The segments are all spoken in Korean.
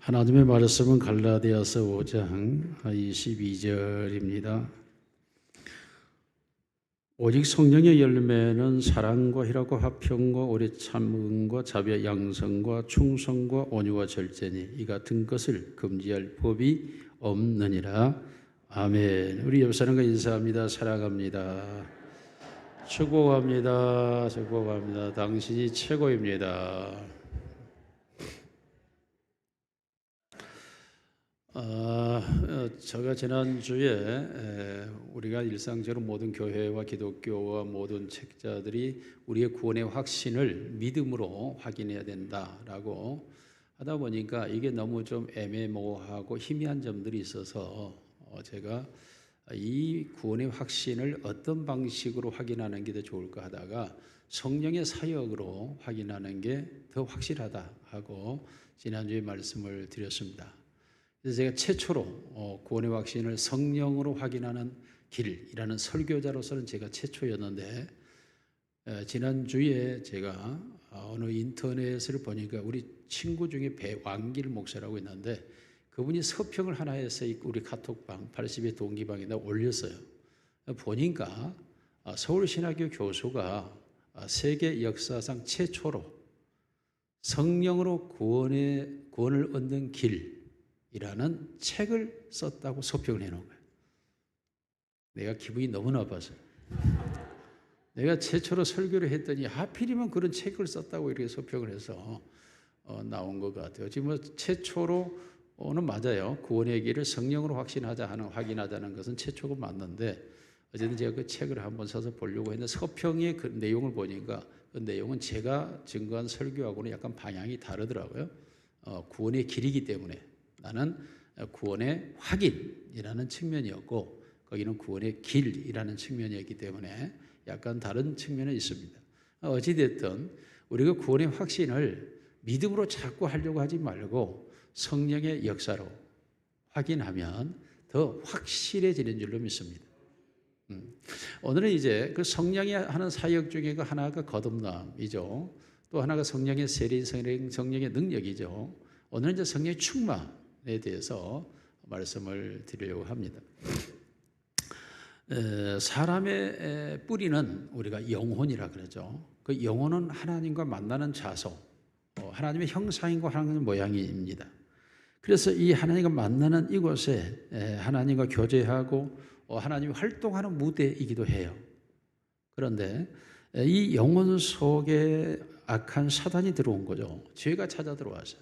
하나님의 말씀은 갈라디아서 5장 22절입니다. 오직 성령의 열매는 사랑과 희락과 화평과 오래 참음과 자비와 양성과 충성과 온유와 절제니 이 같은 것을 금지할 법이 없느니라. 아멘. 우리 옆 사람과 인사합니다. 사랑합니다. 축복합니다. 축복합니다. 당신이 최고입니다. 제가 지난주에 우리가 일상적으로 모든 교회와 기독교와 모든 책자들이 우리의 구원의 확신을 믿음으로 확인해야 된다라고 하다 보니까 이게 너무 좀 애매모호하고 희미한 점들이 있어서 제가 이 구원의 확신을 어떤 방식으로 확인하는 게 더 좋을까 하다가 성령의 사역으로 확인하는 게 더 확실하다 하고 지난주에 말씀을 드렸습니다. 그래서 제가 최초로 구원의 확신을 성령으로 확인하는 길이라는 설교자로서는 제가 최초였는데 지난주에 제가 어느 인터넷을 보니까 우리 친구 중에 배왕길 목사라고 있는데 그분이 서평을 하나 해서 우리 카톡방 80의 동기방에다 올렸어요. 보니까 서울신학교 교수가 세계 역사상 최초로 성령으로 구원을 얻는 길이라는 책을 썼다고 서평을 해놓은 거예요. 내가 기분이 너무 나빠서 내가 최초로 설교를 했더니 하필이면 그런 책을 썼다고 이렇게 서평을 해서 나온 것 같아요. 지금 최초로는 맞아요. 구원의 길을 성령으로 확인하자는 것은 최초가 맞는데 어쨌든 제가 그 책을 한번 써서 보려고 했는데 서평의 그 내용을 보니까 그 내용은 제가 증거한 설교하고는 약간 방향이 다르더라고요. 구원의 길이기 때문에 나는 구원의 확인이라는 측면이었고 거기는 구원의 길이라는 측면이었기 때문에 약간 다른 측면이 있습니다. 어찌됐든 우리가 구원의 확신을 믿음으로 자꾸 하려고 하지 말고 성령의 역사로 확인하면 더 확실해지는 줄로 믿습니다. 오늘은 이제 그 성령이 하는 사역 중에 그 하나가 거듭남이죠. 또 하나가 성령의 세례, 성령의 능력이죠. 오늘은 이제 성령의 충만에 대해서 말씀을 드리려고 합니다. 사람의 뿌리는 우리가 영혼이라 그러죠. 그 영혼은 하나님과 만나는 자소, 하나님의 형상과 하나님의 모양입니다. 그래서 이 하나님과 만나는 이곳에 하나님과 교제하고 하나님이 활동하는 무대이기도 해요. 그런데 이 영혼 속에 악한 사단이 들어온 거죠. 죄가 찾아 들어와서.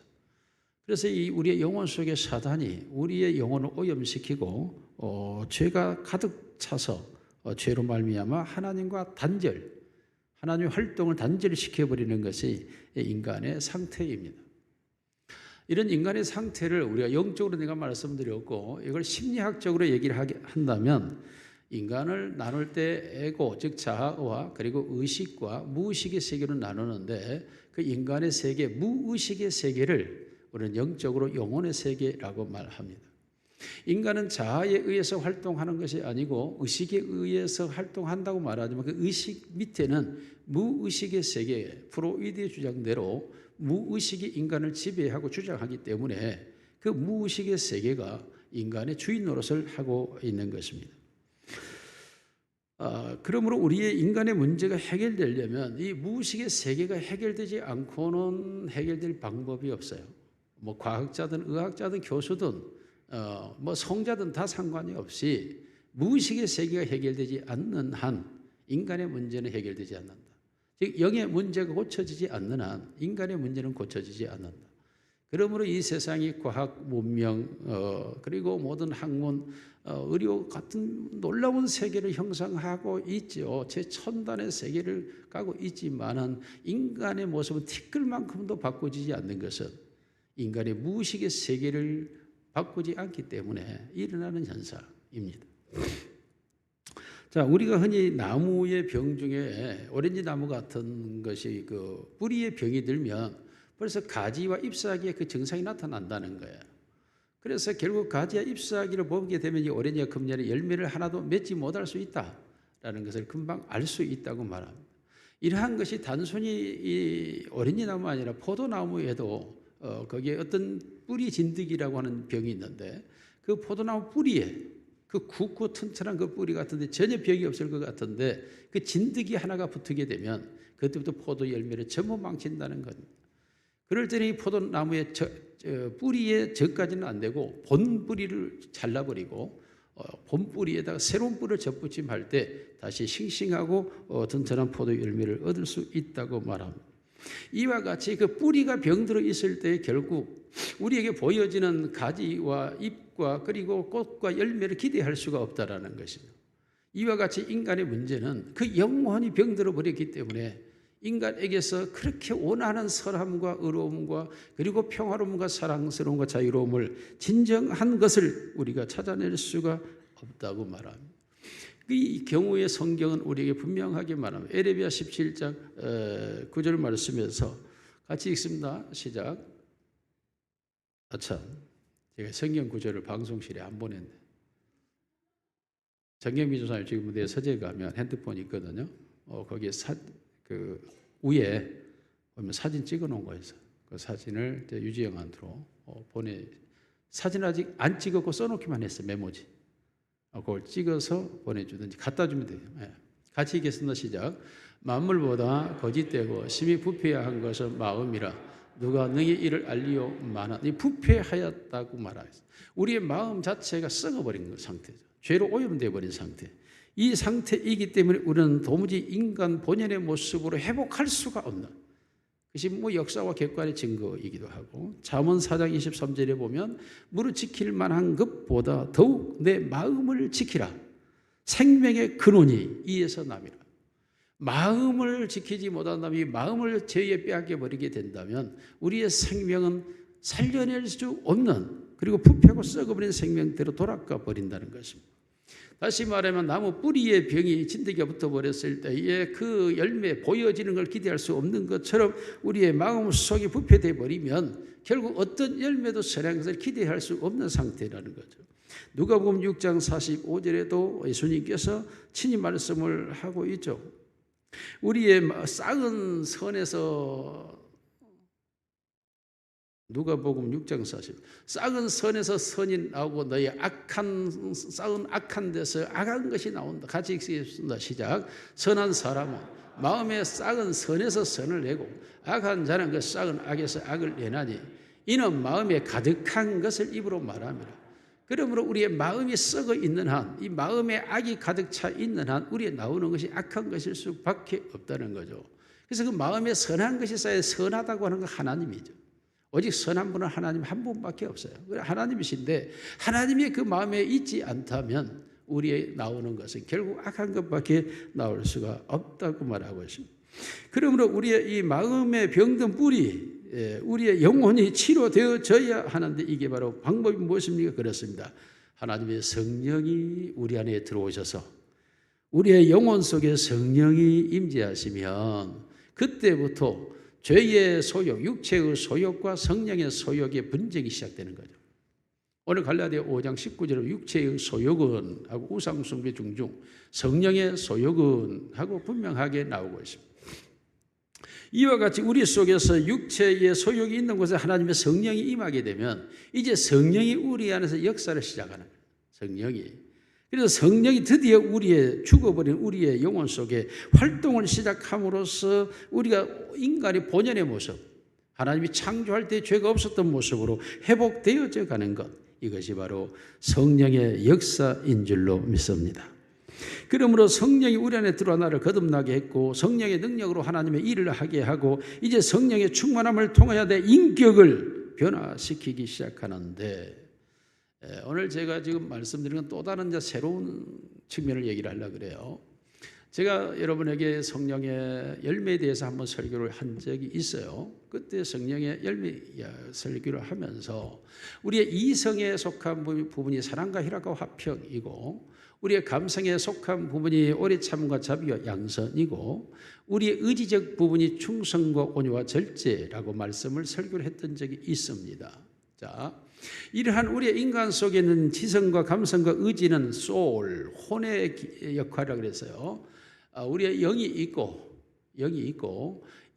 그래서 이 우리의 영혼 속에 사단이 우리의 영혼을 오염시키고 죄가 가득 차서 죄로 말미암아 하나님과 하나님의 활동을 단절시켜버리는 것이 인간의 상태입니다. 이런 인간의 상태를 우리가 영적으로 내가 말씀드렸고 이걸 심리학적으로 얘기를 한다면 인간을 나눌 때 에고 즉 자아와 그리고 의식과 무의식의 세계로 나누는데 그 인간의 세계 무의식의 세계를 우리는 영적으로 영혼의 세계라고 말합니다. 인간은 자아에 의해서 활동하는 것이 아니고 의식에 의해서 활동한다고 말하지만 그 의식 밑에는 무의식의 세계, 프로이드의 주장대로 무의식이 인간을 지배하고 주장하기 때문에 그 무의식의 세계가 인간의 주인 노릇을 하고 있는 것입니다. 그러므로 우리의 인간의 문제가 해결되려면 이 무의식의 세계가 해결되지 않고는 해결될 방법이 없어요. 뭐 과학자든 의학자든 교수든 뭐 성자든 다 상관이 없이 무의식의 세계가 해결되지 않는 한 인간의 문제는 해결되지 않는다. 즉 영의 문제가 고쳐지지 않는 한 인간의 문제는 고쳐지지 않는다. 그러므로 이 세상이 과학, 문명 그리고 모든 학문, 의료 같은 놀라운 세계를 형성하고 있죠. 최첨단의 세계를 가고 있지만은 인간의 모습은 티끌만큼도 바꿔지지 않는 것은 인간의 무의식의 세계를 바꾸지 않기 때문에 일어나는 현상입니다. 자, 우리가 흔히 나무의 병 중에 오렌지 나무 같은 것이 그 뿌리에 병이 들면 벌써 가지와 잎사귀에 그 증상이 나타난다는 거예요. 그래서 결국 가지와 잎사귀를 보게 되면 이 오렌지가 금년에 열매를 하나도 맺지 못할 수 있다라는 것을 금방 알 수 있다고 말합니다. 이러한 것이 단순히 이 오렌지 나무 아니라 포도나무에도 거기에 어떤 뿌리 진드기라고 하는 병이 있는데 그 포도나무 뿌리에 그 굵고 튼튼한 그 뿌리 같은데 전혀 병이 없을 것 같은데 그 진드기 하나가 붙게 되면 그때부터 포도 열매를 전부 망친다는 겁니다. 그럴 때는 이 포도나무의 뿌리에 저까지는 안 되고 본 뿌리를 잘라버리고 본 뿌리에다가 새로운 뿌리를 접붙임할 때 다시 싱싱하고 튼튼한 포도 열매를 얻을 수 있다고 말합니다. 이와 같이 그 뿌리가 병들어 있을 때 결국 우리에게 보여지는 가지와 잎과 그리고 꽃과 열매를 기대할 수가 없다라는 것이죠. 이와 같이 인간의 문제는 그 영혼이 병들어 버렸기 때문에 인간에게서 그렇게 원하는 선함과 의로움과 그리고 평화로움과 사랑스러움과 자유로움을 진정한 것을 우리가 찾아낼 수가 없다고 말합니다. 이 경우에 성경은 우리에게 분명하게 말합니다. 에레미야 17장 9절 말씀에서 같이 읽습니다. 시작. 아참, 제가 성경 구절을 방송실에 안 보냈는데 정경미 조사님 지금 내 서재 가면 핸드폰이 있거든요. 거기에 그 위에 보면 사진 찍어 놓은 거 있어요. 그 사진을 유지영한테로 사진 아직 안 찍었고 써놓기만 했어요. 메모지. 그걸 찍어서 보내주든지 갖다 주면 돼요. 같이 읽겠습니다. 시작. 만물보다 거짓되고 심히 부패한 것은 마음이라 누가 너희 일을 알리오 마나. 이 부패하였다고 말하였어요. 우리의 마음 자체가 썩어버린 상태죠. 죄로 오염되어 버린 상태. 이 상태이기 때문에 우리는 도무지 인간 본연의 모습으로 회복할 수가 없는 그것이 역사와 객관의 증거이기도 하고 잠언 4장 23절에 보면 무릇 지킬 만한 것보다 더욱 내 마음을 지키라. 생명의 근원이 이에서 남이라. 마음을 지키지 못한다면 이 마음을 죄에 빼앗겨 버리게 된다면 우리의 생명은 살려낼 수 없는 그리고 부패하고 썩어버린 생명대로 돌아가 버린다는 것입니다. 다시 말하면 나무 뿌리에 병이 진드기가 붙어버렸을 때에 그 열매 보여지는 걸 기대할 수 없는 것처럼 우리의 마음속이 부패되어 버리면 결국 어떤 열매도 선한 것을 기대할 수 없는 상태라는 거죠. 누가복음 6장 45절에도 예수님께서 친히 말씀을 하고 있죠. 우리의 싹은 선에서 누가복음 6장 40 싹은 선에서 선이 나오고 너희 악한 싹은 악한 데서 악한 것이 나온다. 같이 읽겠습니다. 시작. 선한 사람은 마음의 싹은 선에서 선을 내고 악한 자는 그 싹은 악에서 악을 내나니 이는 마음에 가득한 것을 입으로 말합니다. 그러므로 우리의 마음이 썩어 있는 한, 이 마음에 악이 가득 차 있는 한 우리에 나오는 것이 악한 것일 수밖에 없다는 거죠. 그래서 그 마음에 선한 것이 쌓여 선하다고 하는 건 하나님이죠. 오직 선한 분은 하나님 한 분밖에 없어요. 하나님이신데 하나님이 그 마음에 있지 않다면 우리에 나오는 것은 결국 악한 것밖에 나올 수가 없다고 말하고 있습니다. 그러므로 우리의 이 마음의 병든 뿌리, 우리의 영혼이 치료되어져야 하는데 이게 바로 방법이 무엇입니까? 그렇습니다. 하나님의 성령이 우리 안에 들어오셔서 우리의 영혼 속에 성령이 임재하시면 그때부터 죄의 소욕, 육체의 소욕과 성령의 소욕의 분쟁이 시작되는 거죠. 오늘 갈라디아 5장 19절에 육체의 소욕은 하고 우상숭배 중중 성령의 소욕은 하고 분명하게 나오고 있습니다. 이와 같이 우리 속에서 육체의 소욕이 있는 곳에 하나님의 성령이 임하게 되면 이제 성령이 우리 안에서 역사를 시작하는 거예요. 성령이. 그래서 성령이 드디어 죽어버린 우리의 영혼 속에 활동을 시작함으로써 우리가 인간의 본연의 모습, 하나님이 창조할 때 죄가 없었던 모습으로 회복되어져 가는 것, 이것이 바로 성령의 역사인 줄로 믿습니다. 그러므로 성령이 우리 안에 들어와 나를 거듭나게 했고 성령의 능력으로 하나님의 일을 하게 하고 이제 성령의 충만함을 통하여 내 인격을 변화시키기 시작하는데 오늘 제가 지금 말씀드린 건 또 다른 새로운 측면을 얘기를 하려고 그래요. 제가 여러분에게 성령의 열매에 대해서 한번 설교를 한 적이 있어요. 그때 성령의 열매 설교를 하면서 우리의 이성에 속한 부분이 사랑과 희락과 화평이고 우리의 감성에 속한 부분이 오래 참음과 자비와 양선이고 우리의 의지적 부분이 충성과 온유와 절제라고 말씀을 설교를 했던 적이 있습니다. 자, 이러한 우리의 인간 속에 있는 지성과 감성과 의지는 소울, 혼의 역할이라고 그랬어요. 우리의 영이 있고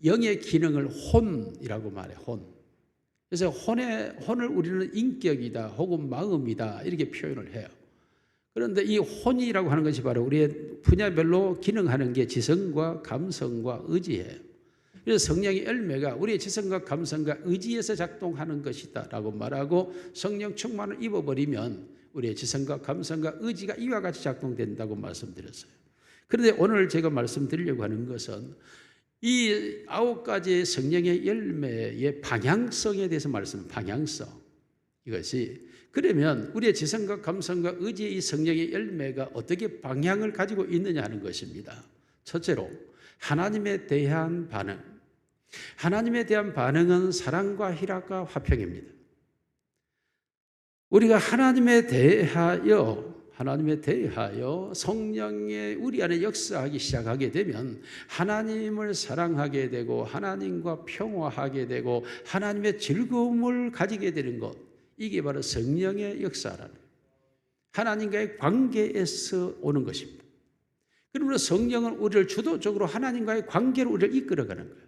영의 기능을 혼이라고 말해요. 혼. 그래서 혼을 우리는 인격이다 혹은 마음이다 이렇게 표현을 해요. 그런데 이 혼이라고 하는 것이 바로 우리의 분야별로 기능하는 게 지성과 감성과 의지예요. 그래서 성령의 열매가 우리의 지성과 감성과 의지에서 작동하는 것이다 라고 말하고, 성령 충만을 입어버리면 우리의 지성과 감성과 의지가 이와 같이 작동된다고 말씀드렸어요. 그런데 오늘 제가 말씀드리려고 하는 것은 이 9가지의 성령의 열매의 방향성에 대해서 방향성. 이것이 그러면 우리의 지성과 감성과 의지의 이 성령의 열매가 어떻게 방향을 가지고 있느냐 하는 것입니다. 첫째로 하나님에 대한 반응. 하나님에 대한 반응은 사랑과 희락과 화평입니다. 우리가 하나님에 대하여 성령의 우리 안에 역사하기 시작하게 되면 하나님을 사랑하게 되고 하나님과 평화하게 되고 하나님의 즐거움을 가지게 되는 것, 이게 바로 성령의 역사라는 거예요. 하나님과의 관계에서 오는 것입니다. 그러므로 성령은 우리를 주도적으로 하나님과의 관계로 우리를 이끌어가는 거예요.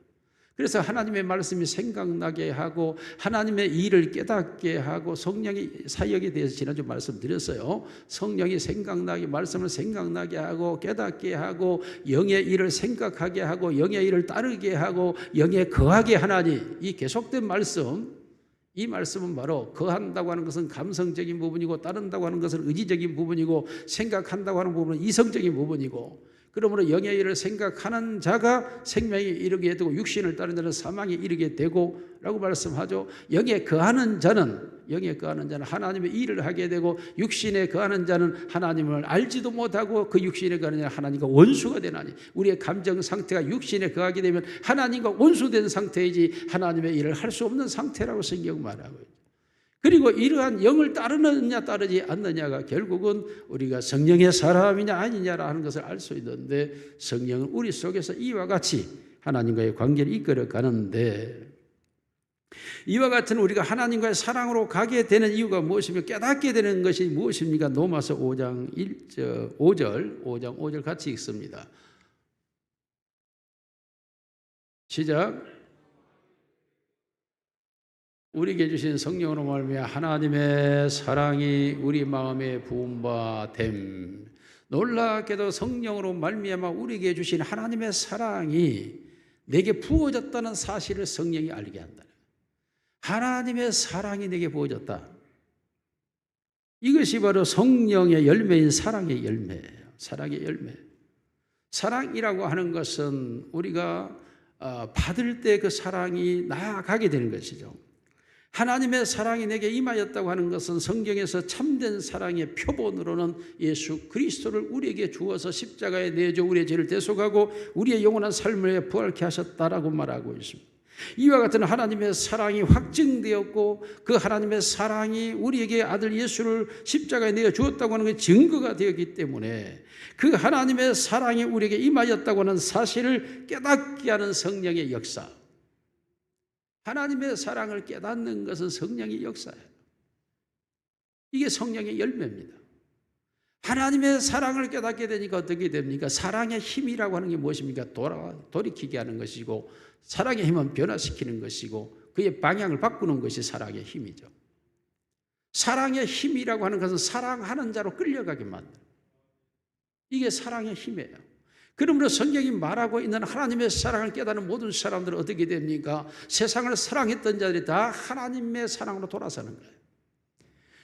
그래서 하나님의 말씀이 생각나게 하고 하나님의 일을 깨닫게 하고, 성령의 사역에 대해서 지난주 말씀드렸어요. 성령이 생각나게, 말씀을 생각나게 하고 깨닫게 하고 영의 일을 생각하게 하고 영의 일을 따르게 하고 영에 거하게 하나니, 이 계속된 말씀, 이 말씀은 바로 거한다고 하는 것은 감성적인 부분이고 따른다고 하는 것은 의지적인 부분이고 생각한다고 하는 부분은 이성적인 부분이고, 그러므로 영의 일을 생각하는 자가 생명에 이르게 되고 육신을 따르는 자는 사망에 이르게 되고 라고 말씀하죠. 영에 거하는 자는 하나님의 일을 하게 되고 육신에 거하는 자는 하나님을 알지도 못하고 그 육신에 거하는 자는 하나님과 원수가 되나니, 우리의 감정 상태가 육신에 거하게 되면 하나님과 원수된 상태이지 하나님의 일을 할 수 없는 상태라고 성경은 말하고 있죠. 그리고 이러한 영을 따르느냐 따르지 않느냐가 결국은 우리가 성령의 사람이냐 아니냐라 하는 것을 알 수 있는데, 성령은 우리 속에서 이와 같이 하나님과의 관계를 이끌어 가는데, 이와 같은 우리가 하나님과의 사랑으로 가게 되는 이유가 무엇이며 깨닫게 되는 것이 무엇입니까? 로마서 5장 5절 같이 읽습니다. 시작. 우리에게 주신 성령으로 말미암아 하나님의 사랑이 우리 마음에 부은 바 됨. 놀랍게도 성령으로 말미암아 우리에게 주신 하나님의 사랑이 내게 부어졌다는 사실을 성령이 알게 한다. 하나님의 사랑이 내게 부어졌다. 이것이 바로 성령의 열매인 사랑의 열매예요. 사랑의 열매. 사랑이라고 하는 것은 우리가 받을 때 그 사랑이 나아가게 되는 것이죠. 하나님의 사랑이 내게 임하였다고 하는 것은 성경에서 참된 사랑의 표본으로는 예수 그리스도를 우리에게 주어서 십자가에 내줘 우리의 죄를 대속하고 우리의 영원한 삶을 부활케 하셨다라고 말하고 있습니다. 이와 같은 하나님의 사랑이 확증되었고 그 하나님의 사랑이 우리에게 아들 예수를 십자가에 내어 주었다고 하는 게 증거가 되었기 때문에 그 하나님의 사랑이 우리에게 임하였다고 하는 사실을 깨닫게 하는 성령의 역사, 하나님의 사랑을 깨닫는 것은 성령의 역사예요. 이게 성령의 열매입니다. 하나님의 사랑을 깨닫게 되니까 어떻게 됩니까? 사랑의 힘이라고 하는 게 무엇입니까? 돌이키게 하는 것이고, 사랑의 힘은 변화시키는 것이고 그의 방향을 바꾸는 것이 사랑의 힘이죠. 사랑의 힘이라고 하는 것은 사랑하는 자로 끌려가게 만드는, 이게 사랑의 힘이에요. 그러므로 성경이 말하고 있는 하나님의 사랑을 깨닫는 모든 사람들은 어떻게 됩니까? 세상을 사랑했던 자들이 다 하나님의 사랑으로 돌아서는 거예요.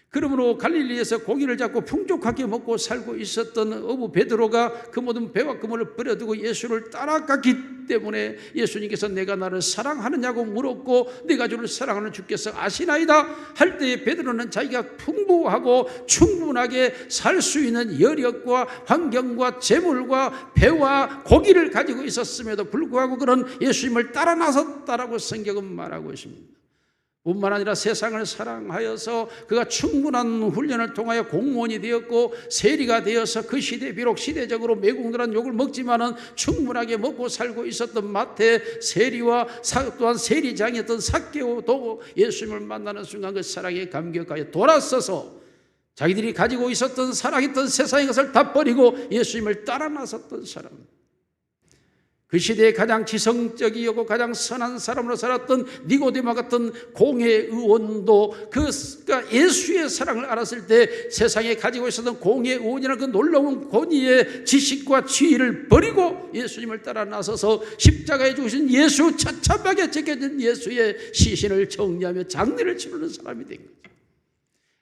그러므로 갈릴리에서 고기를 잡고 풍족하게 먹고 살고 있었던 어부 베드로가 그 모든 배와 그물을 버려두고 예수를 따라갔기 때문에 예수님께서 내가 나를 사랑하느냐고 물었고 내가 주를 사랑하는 주께서 아시나이다 할 때에 베드로는 자기가 풍부하고 충분하게 살 수 있는 여력과 환경과 재물과 배와 고기를 가지고 있었음에도 불구하고 그런 예수님을 따라 나섰다라고 성경은 말하고 있습니다. 뿐만 아니라 세상을 사랑하여서 그가 충분한 훈련을 통하여 공무원이 되었고 세리가 되어서 그 시대, 비록 시대적으로 매국노란 욕을 먹지만은 충분하게 먹고 살고 있었던 마태 세리와 또한 세리장이었던 삭개오도 예수님을 만나는 순간 그 사랑에 감격하여 돌아서서 자기들이 가지고 있었던 사랑했던 세상의 것을 다 버리고 예수님을 따라 나섰던 사람, 그 시대에 가장 지성적이고 가장 선한 사람으로 살았던 니고데모 같은 공회의원도 그러니까 예수의 사랑을 알았을 때 세상에 가지고 있었던 공회의원이라는 그 놀라운 권위의 지식과 지위를 버리고 예수님을 따라 나서서 십자가에 죽으신 예수, 처참하게 제껴진 예수의 시신을 정리하며 장례를 치르는 사람이 된 거죠.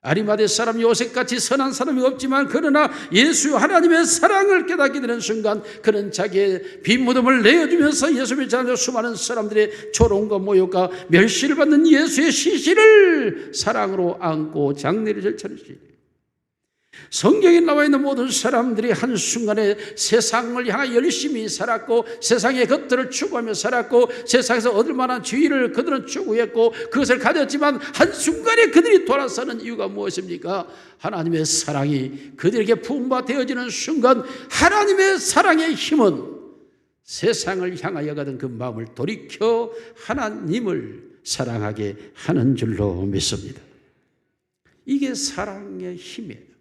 아리마대 사람 요셉같이 선한 사람이 없지만 그러나 예수 하나님의 사랑을 깨닫게 되는 순간 그는 자기의 빈무덤을 내어주면서 예수를 찾는 수많은 사람들의 조롱과 모욕과 멸시를 받는 예수의 시신을 사랑으로 안고 장례를 절차했습니다. 성경에 나와 있는 모든 사람들이 한순간에 세상을 향해 열심히 살았고 세상의 것들을 추구하며 살았고 세상에서 얻을 만한 지위를 그들은 추구했고 그것을 가졌지만 한순간에 그들이 돌아서는 이유가 무엇입니까? 하나님의 사랑이 그들에게 부음받아지는 순간 하나님의 사랑의 힘은 세상을 향하여 가던 그 마음을 돌이켜 하나님을 사랑하게 하는 줄로 믿습니다. 이게 사랑의 힘이에요.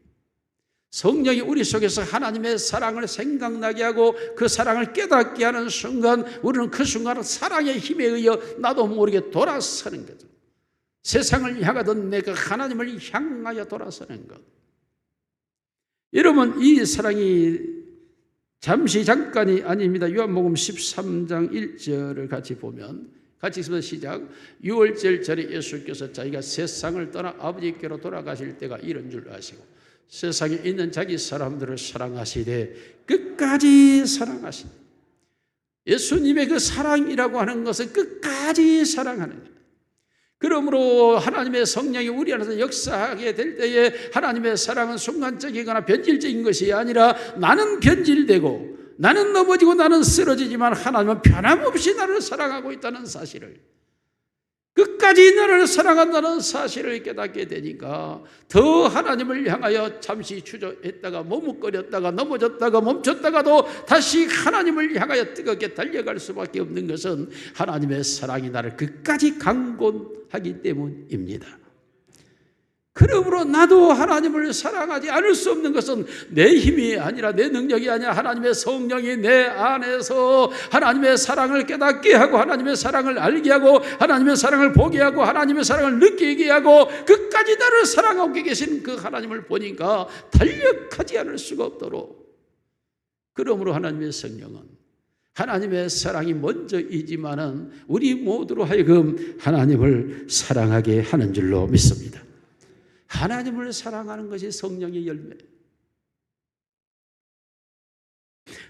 성령이 우리 속에서 하나님의 사랑을 생각나게 하고 그 사랑을 깨닫게 하는 순간 우리는 그 순간은 사랑의 힘에 의해 나도 모르게 돌아서는 거죠. 세상을 향하던 내가 하나님을 향하여 돌아서는 것. 여러분, 이 사랑이 잠깐이 아닙니다. 요한복음 13장 1절을 같이 보면 같이 있습니다. 시작. 유월절 전에 예수께서 자기가 세상을 떠나 아버지께로 돌아가실 때가 이런 줄 아시고 세상에 있는 자기 사람들을 사랑하시되 끝까지 사랑하시되 예수님의 그 사랑이라고 하는 것은 끝까지 사랑하는 거예요. 그러므로 하나님의 성령이 우리 안에서 역사하게 될 때에 하나님의 사랑은 순간적이거나 변질적인 것이 아니라 나는 변질되고 나는 넘어지고 나는 쓰러지지만 하나님은 변함없이 나를 사랑하고 있다는 사실을 끝까지 나를 사랑한다는 사실을 깨닫게 되니까 더 하나님을 향하여 잠시 주저했다가 머뭇거렸다가 넘어졌다가 멈췄다가도 다시 하나님을 향하여 뜨겁게 달려갈 수밖에 없는 것은 하나님의 사랑이 나를 끝까지 강권하기 때문입니다. 그러므로 나도 하나님을 사랑하지 않을 수 없는 것은 내 힘이 아니라 내 능력이 아니라 하나님의 성령이 내 안에서 하나님의 사랑을 깨닫게 하고 하나님의 사랑을 알게 하고 하나님의 사랑을 보게 하고 하나님의 사랑을 느끼게 하고 끝까지 나를 사랑하고 계신 그 하나님을 보니까 탄력하지 않을 수가 없도록. 그러므로 하나님의 성령은 하나님의 사랑이 먼저이지만은 우리 모두로 하여금 하나님을 사랑하게 하는 줄로 믿습니다. 하나님을 사랑하는 것이 성령의 열매예요.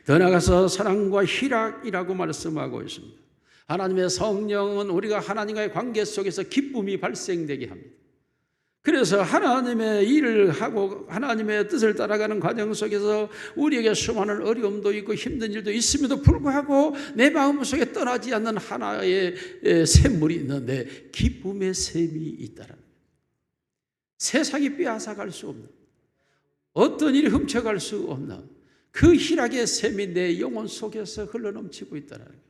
더 나아가서 사랑과 희락이라고 말씀하고 있습니다. 하나님의 성령은 우리가 하나님과의 관계 속에서 기쁨이 발생되게 합니다. 그래서 하나님의 일을 하고 하나님의 뜻을 따라가는 과정 속에서 우리에게 수많은 어려움도 있고 힘든 일도 있음에도 불구하고 내 마음속에 떠나지 않는 하나의 샘물이 있는데 기쁨의 샘이 있다라는 거예요. 세상이 빼앗아갈 수 없는, 어떤 일이 훔쳐갈 수 없는 그 희락의 샘이 내 영혼 속에서 흘러넘치고 있다는 거예요.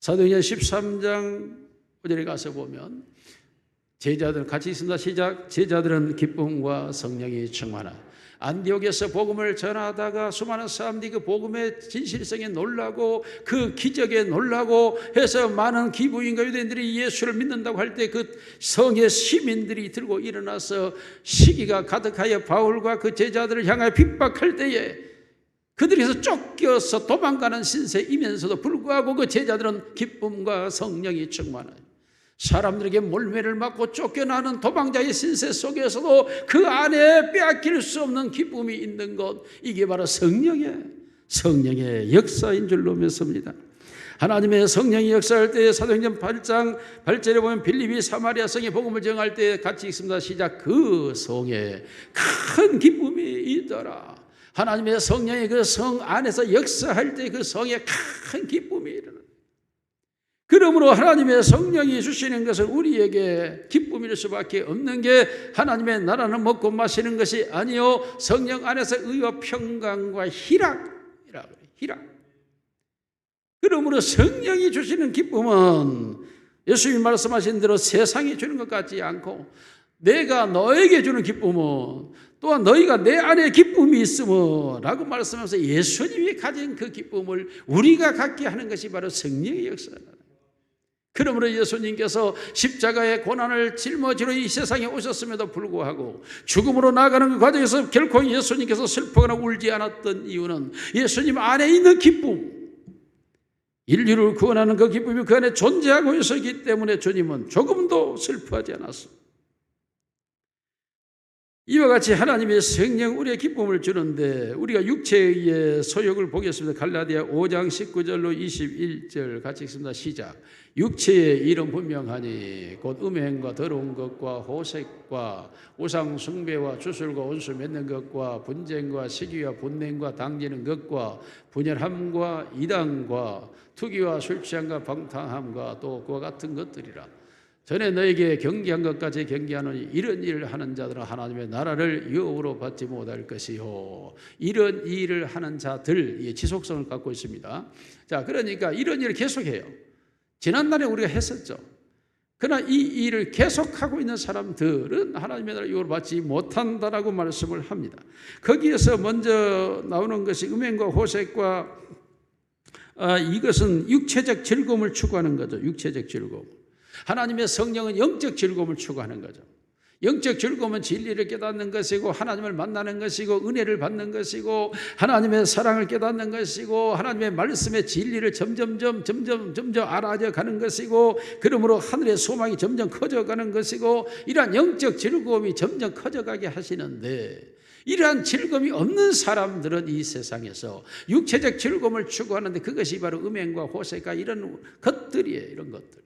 사도행전 13장 5절에 가서 보면 제자들 같이 있습니다. 시작. 제자들은 기쁨과 성령이 충만하라. 안디옥에서 복음을 전하다가 수많은 사람들이 그 복음의 진실성에 놀라고 그 기적에 놀라고 해서 많은 기부인과 유대인들이 예수를 믿는다고 할 때 그 성의 시민들이 들고 일어나서 시기가 가득하여 바울과 그 제자들을 향하여 핍박할 때에 그들에서 쫓겨서 도망가는 신세이면서도 불구하고 그 제자들은 기쁨과 성령이 충만해요. 사람들에게 몰매를 맞고 쫓겨나는 도망자의 신세 속에서도 그 안에 빼앗길 수 없는 기쁨이 있는 것, 이게 바로 성령의 역사인 줄로 믿습니다. 하나님의 성령이 역사할 때 사도행전 8장 8절에 보면 빌립이 사마리아 성에 복음을 전할 때 같이 읽습니다. 시작. 그 성에 큰 기쁨이 있더라. 하나님의 성령이 그 성 안에서 역사할 때 그 성에 큰 기쁨이 일어나. 그러므로 하나님의 성령이 주시는 것은 우리에게 기쁨일 수밖에 없는 게 하나님의 나라는 먹고 마시는 것이 아니요 성령 안에서 의와 평강과 희락이라고 해요. 희락. 그러므로 성령이 주시는 기쁨은 예수님이 말씀하신 대로 세상이 주는 것 같지 않고 내가 너에게 주는 기쁨은 또한 너희가 내 안에 기쁨이 있으므 라고 말씀하면서 예수님이 가진 그 기쁨을 우리가 갖게 하는 것이 바로 성령의 역사다. 그러므로 예수님께서 십자가의 고난을 짊어지러 이 세상에 오셨음에도 불구하고 죽음으로 나아가는 그 과정에서 결코 예수님께서 슬퍼하거나 울지 않았던 이유는 예수님 안에 있는 기쁨, 인류를 구원하는 그 기쁨이 그 안에 존재하고 있었기 때문에 주님은 조금도 슬퍼하지 않았습니다. 이와 같이 하나님의 성령 우리의 기쁨을 주는데 우리가 육체에 의해 소욕을 보겠습니다. 갈라디아 5장 19절로 21절 같이 읽습니다. 시작. 육체의 일은 분명하니 곧 음행과 더러운 것과 호색과 우상 숭배와 주술과 원수 맺는 것과 분쟁과 시기와 분냉과 당기는 것과 분열함과 이단과 투기와 술 취함과 방탕함과 또 그와 같은 것들이라. 전에 너에게 경계한 것까지 경계하노니 이런 일을 하는 자들은 하나님의 나라를 유업으로 받지 못할 것이요. 이런 일을 하는 자들, 지속성을 갖고 있습니다. 자, 그러니까 이런 일을 계속해요. 지난날에 우리가 했었죠. 그러나 이 일을 계속하고 있는 사람들은 하나님의 나라를 유업으로 받지 못한다라고 말씀을 합니다. 거기에서 먼저 나오는 것이 음행과 호색과 이것은 육체적 즐거움을 추구하는 거죠. 육체적 즐거움. 하나님의 성령은 영적 즐거움을 추구하는 거죠. 영적 즐거움은 진리를 깨닫는 것이고 하나님을 만나는 것이고 은혜를 받는 것이고 하나님의 사랑을 깨닫는 것이고 하나님의 말씀의 진리를 점점 알아져 가는 것이고 그러므로 하늘의 소망이 점점 커져가는 것이고 이러한 영적 즐거움이 점점 커져가게 하시는데 이러한 즐거움이 없는 사람들은 이 세상에서 육체적 즐거움을 추구하는데 그것이 바로 음행과 호색과 이런 것들이에요. 이런 것들.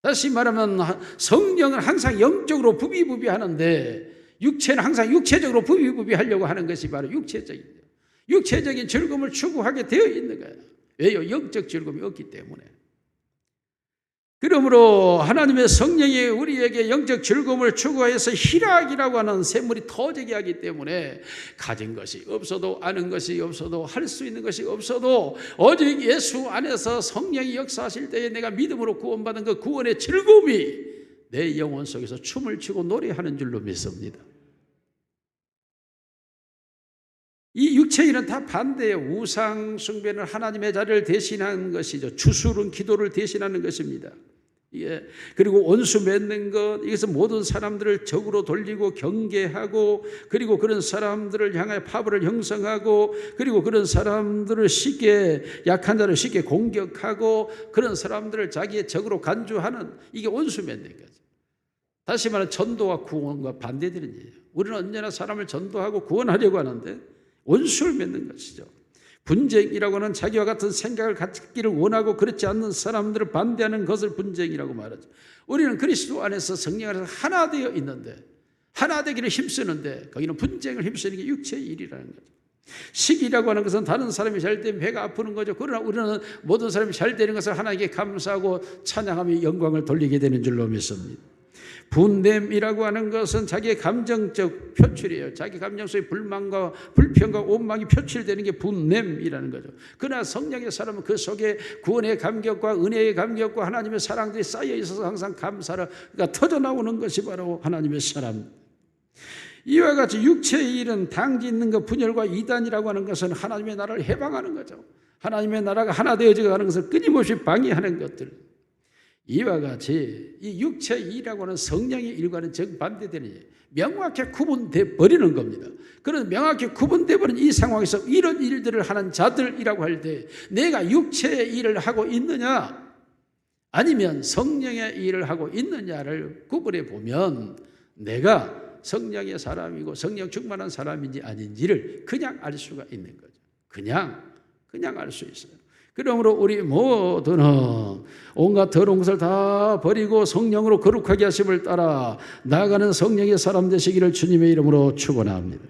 다시 말하면 성령은 항상 영적으로 부비부비하는데 육체는 항상 육체적으로 부비부비하려고 하는 것이 바로 육체적인 즐거움을 추구하게 되어 있는 거예요. 왜요? 영적 즐거움이 없기 때문에. 그러므로 하나님의 성령이 우리에게 영적 즐거움을 추구해서 희락이라고 하는 샘물이 터지게 하기 때문에 가진 것이 없어도 아는 것이 없어도 할 수 있는 것이 없어도 오직 예수 안에서 성령이 역사하실 때에 내가 믿음으로 구원받은 그 구원의 즐거움이 내 영혼 속에서 춤을 추고 노래하는 줄로 믿습니다. 이 육체인은 다 반대예요. 우상 숭배는 하나님의 자리를 대신하는 것이죠. 주술은 기도를 대신하는 것입니다. 그리고 원수 맺는 것, 이것은 모든 사람들을 적으로 돌리고 경계하고 그리고 그런 사람들을 향하여 파벌을 형성하고 그리고 그런 사람들을 쉽게 약한 자를 쉽게 공격하고 그런 사람들을 자기의 적으로 간주하는 이게 원수 맺는 거죠. 다시 말하면 전도와 구원과 반대되는 일이에요. 우리는 언제나 사람을 전도하고 구원하려고 하는데 원수를 맺는 것이죠. 분쟁이라고 하는 자기와 같은 생각을 갖기를 원하고 그렇지 않는 사람들을 반대하는 것을 분쟁이라고 말하죠. 우리는 그리스도 안에서 성령 안에서 하나 되어 있는데 하나 되기를 힘쓰는데 거기는 분쟁을 힘쓰는 게 육체의 일이라는 거죠. 시기라고 하는 것은 다른 사람이 잘 되면 배가 아프는 거죠. 그러나 우리는 모든 사람이 잘 되는 것을 하나님께 감사하고 찬양하며 영광을 돌리게 되는 줄로 믿습니다. 분냄이라고 하는 것은 자기의 감정적 표출이에요. 자기 감정 속의 불만과 불평과 원망이 표출되는 게 분냄이라는 거죠. 그러나 성령의 사람은 그 속에 구원의 감격과 은혜의 감격과 하나님의 사랑들이 쌓여 있어서 항상 감사가 터져나오는 것이 바로 하나님의 사람. 이와 같이 육체의 일은 당지 있는 것, 분열과 이단이라고 하는 것은 하나님의 나라를 해방하는 거죠. 하나님의 나라가 하나 되어져 가는 것을 끊임없이 방해하는 것들. 이와 같이 이 육체의 일이라고 하는 성령의 일과는 정반대되는 일, 명확히 구분돼 버리는 겁니다. 그런 명확히 구분돼 버린 이 상황에서 이런 일들을 하는 자들이라고 할 때 내가 육체의 일을 하고 있느냐 아니면 성령의 일을 하고 있느냐를 구분해 보면 내가 성령의 사람이고 성령 충만한 사람인지 아닌지를 그냥 알 수가 있는 거죠. 그냥 알 수 있어요. 그러므로 우리 모두는 온갖 더러운 것을 다 버리고 성령으로 거룩하게 하심을 따라 나아가는 성령의 사람 되시기를 주님의 이름으로 축원합니다.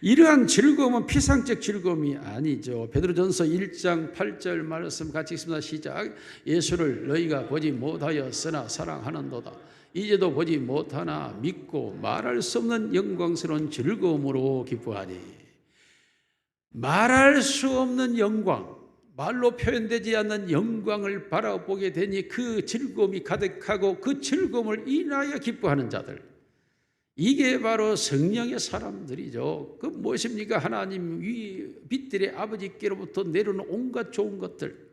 이러한 즐거움은 피상적 즐거움이 아니죠. 베드로전서 1장 8절 말씀 같이 읽습니다. 시작. 예수를 너희가 보지 못하였으나 사랑하는도다. 이제도 보지 못하나 믿고 말할 수 없는 영광스러운 즐거움으로 기뻐하니. 말할 수 없는 영광, 말로 표현되지 않는 영광을 바라보게 되니 그 즐거움이 가득하고 그 즐거움을 인하여 기뻐하는 자들, 이게 바로 성령의 사람들이죠. 그 무엇입니까? 하나님 빛들의 아버지께로부터 내려오는 온갖 좋은 것들,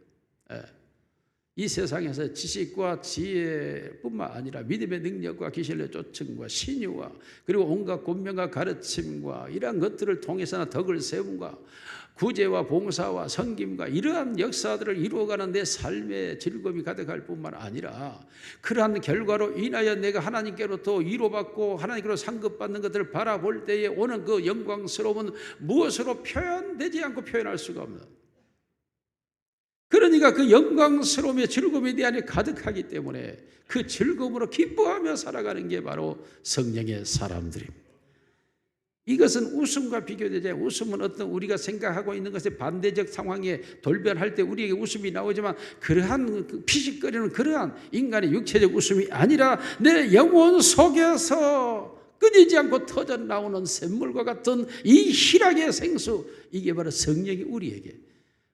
이 세상에서 지식과 지혜뿐만 아니라 믿음의 능력과 귀신의 쫓음과 신유와 그리고 온갖 권명과 가르침과 이러한 것들을 통해서나 덕을 세움과 구제와 봉사와 섬김과 이러한 역사들을 이루어가는 내 삶의 즐거움이 가득할 뿐만 아니라 그러한 결과로 인하여 내가 하나님께로부터 위로받고 하나님께로 상급받는 것들을 바라볼 때에 오는 그 영광스러움은 무엇으로 표현되지 않고 표현할 수가 없는, 그러니까 그 영광스러움의 즐거움에 대한 가득하기 때문에 그 즐거움으로 기뻐하며 살아가는 게 바로 성령의 사람들입니다. 이것은 웃음과 비교되지 않아요. 웃음은 어떤 우리가 생각하고 있는 것에 반대적 상황에 돌변할 때 우리에게 웃음이 나오지만 그러한 피식거리는 그러한 인간의 육체적 웃음이 아니라 내 영혼 속에서 끊이지 않고 터져 나오는 샘물과 같은 이 희락의 생수, 이게 바로 성령이 우리에게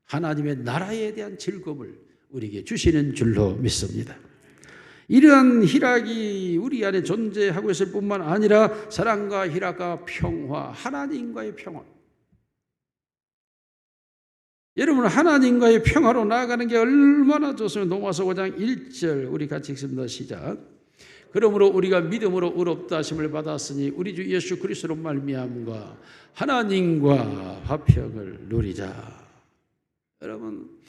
하나님의 나라에 대한 즐거움을 우리에게 주시는 줄로 믿습니다. 이러한 희락이 우리 안에 존재하고 있을 뿐만 아니라 사랑과 희락과 평화, 하나님과의 평화. 여러분, 하나님과의 평화로 나아가는 게 얼마나 좋습니까? 로마서 5장 1절 우리 같이 읽습니다. 시작. 그러므로 우리가 믿음으로 의롭다 하심을 받았으니 우리 주 예수 그리스도로 말미암음과 하나님과 화평을 누리자. 여러분,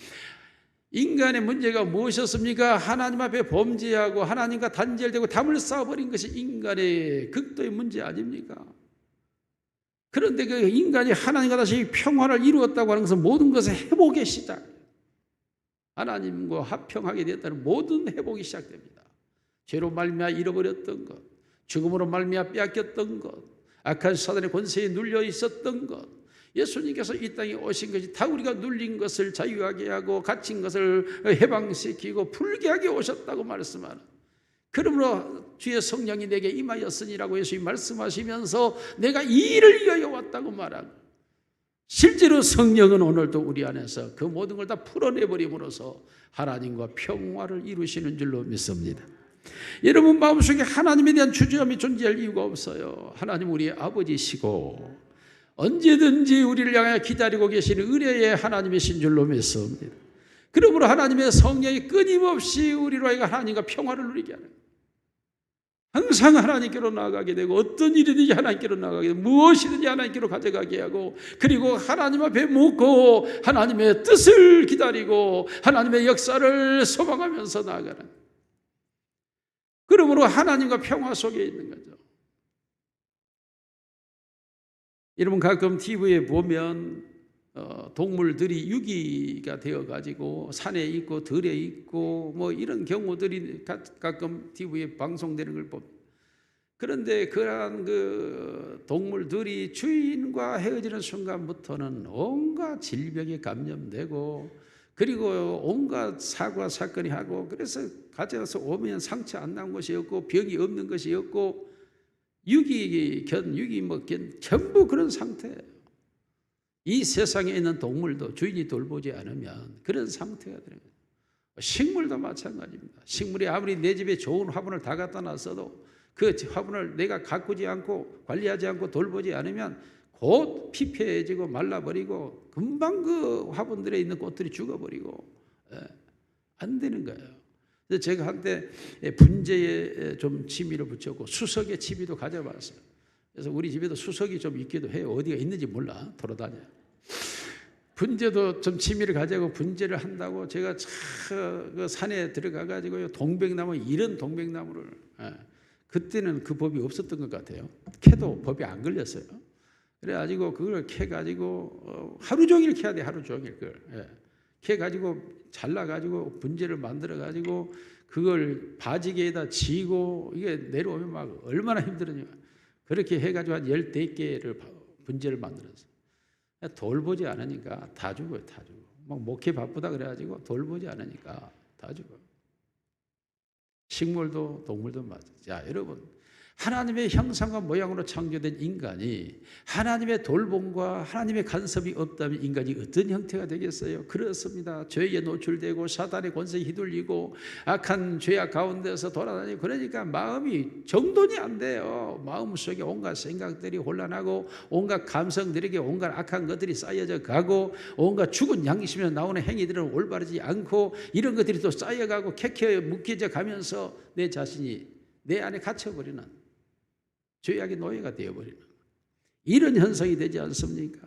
인간의 문제가 무엇이었습니까? 하나님 앞에 범죄하고 하나님과 단절되고 담을 쌓아버린 것이 인간의 극도의 문제 아닙니까? 그런데 그 인간이 하나님과 다시 평화를 이루었다고 하는 것은 모든 것의 회복의 시작, 하나님과 화평하게 되었다는 모든 회복이 시작됩니다. 죄로 말미암아 잃어버렸던 것, 죽음으로 말미암아 빼앗겼던 것, 악한 사단의 권세에 눌려 있었던 것, 예수님께서 이 땅에 오신 것이 다 우리가 눌린 것을 자유하게 하고 갇힌 것을 해방시키고 풀게 하게 오셨다고 말씀하는, 그러므로 주의 성령이 내게 임하였으니라고 예수님이 말씀하시면서 내가 이 일을 위하여 왔다고 말하고, 실제로 성령은 오늘도 우리 안에서 그 모든 걸 다 풀어내버림으로써 하나님과 평화를 이루시는 줄로 믿습니다. 여러분 마음속에 하나님에 대한 주저함이 존재할 이유가 없어요. 하나님 우리의 아버지시고 언제든지 우리를 향해 기다리고 계시는 은혜의 하나님이신 줄로 믿습니다. 그러므로 하나님의 성령이 끊임없이 우리로 하여금 하나님과 평화를 누리게 하는, 항상 하나님께로 나아가게 되고 어떤 일이든지 하나님께로 나아가게 되고 무엇이든지 하나님께로 가져가게 하고, 그리고 하나님 앞에 묻고 하나님의 뜻을 기다리고 하나님의 역사를 소망하면서 나아가는, 그러므로 하나님과 평화 속에 있는 거죠. 여러분 가끔 TV에 보면 동물들이 유기가 되어가지고 산에 있고 들에 있고 뭐 이런 경우들이 가끔 TV에 방송되는 걸 봅니다. 그런데 그러한 그 동물들이 주인과 헤어지는 순간부터는 온갖 질병에 감염되고 그리고 온갖 사고와 사건이 하고, 그래서 가져서 오면 상처 안 난 것이 없고 병이 없는 것이 없고 유기견 전부 그런 상태예요. 이 세상에 있는 동물도 주인이 돌보지 않으면 그런 상태가 되는 거예요. 식물도 마찬가지입니다. 식물이 아무리 내 집에 좋은 화분을 다 갖다 놨어도 그 화분을 내가 가꾸지 않고 관리하지 않고 돌보지 않으면 곧 피폐해지고 말라버리고 금방 그 화분들에 있는 꽃들이 죽어버리고 안 되는 거예요. 그래서 제가 한때 분재에 좀 취미를 붙였고 수석에 취미도 가져봤어요. 그래서 우리 집에도 수석이 좀 있기도 해요. 어디가 있는지 몰라, 돌아다녀요. 분재도 좀 취미를 가지고 분재를 한다고 제가 그 산에 들어가가지고 동백나무, 이런 동백나무를, 그때는 그 법이 없었던 것 같아요. 캐도 법이 안 걸렸어요. 그래가지고 그걸 캐가지고 하루 종일 캐야 돼, 하루 종일 그걸. 캐가지고 잘라가지고 분재를 만들어가지고 그걸 바지개에다 지고 이게 내려오면 막 얼마나 힘들었냐. 그렇게 해가지고 한 14개를 분재를 만들었어요. 돌보지 않으니까 다 죽어요, 다 죽어. 막 목회 바쁘다 그래가지고 돌보지 않으니까 다 죽어요. 식물도 동물도 마찬가지. 자, 여러분, 하나님의 형상과 모양으로 창조된 인간이 하나님의 돌봄과 하나님의 간섭이 없다면 인간이 어떤 형태가 되겠어요? 그렇습니다. 죄에 노출되고 사단의 권세에 휘둘리고 악한 죄악 가운데서 돌아다니고, 그러니까 마음이 정돈이 안 돼요. 마음속에 온갖 생각들이 혼란하고 온갖 감성들에게 온갖 악한 것들이 쌓여져 가고 온갖 죽은 양심에서 나오는 행위들은 올바르지 않고 이런 것들이 또 쌓여가고 켜켜 묶여져 가면서 내 자신이 내 안에 갇혀버리는 죄악의 노예가 되어버리는 이런 현상이 되지 않습니까?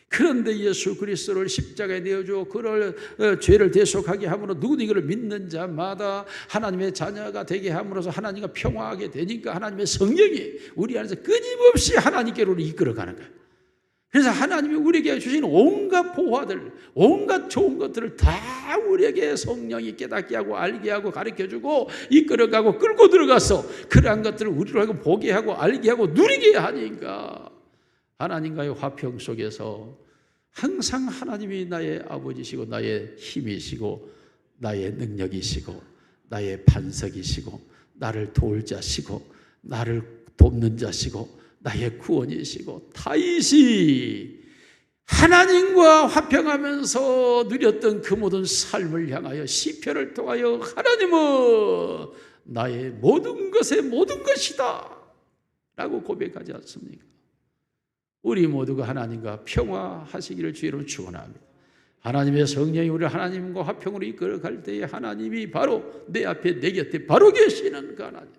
그런데 예수 그리스도를 십자가에 내어주어 그를 죄를 대속하게 함으로 누구도 이걸 믿는 자마다 하나님의 자녀가 되게 함으로써 하나님과 평화하게 되니까 하나님의 성령이 우리 안에서 끊임없이 하나님께로 이끌어가는 거예요. 그래서 하나님이 우리에게 주신 온갖 보화들, 온갖 좋은 것들을 다 우리에게 성령이 깨닫게 하고 알게 하고 가르쳐주고 이끌어가고 끌고 들어가서 그러한 것들을 우리로 하여금 보게 하고 알게 하고 누리게 하니까 하나님과의 화평 속에서 항상 하나님이 나의 아버지시고 나의 힘이시고 나의 능력이시고 나의 반석이시고 나를 도울 자시고 나를 돕는 자시고 나의 구원이시고 다윗이 하나님과 화평하면서 누렸던 그 모든 삶을 향하여 시편을 통하여 하나님은 나의 모든 것의 모든 것이다 라고 고백하지 않습니까? 우리 모두가 하나님과 평화하시기를 주의로 축원합니다. 하나님의 성령이 우리를 하나님과 화평으로 이끌어갈 때에 하나님이 바로 내 앞에 내 곁에 바로 계시는 그 하나님,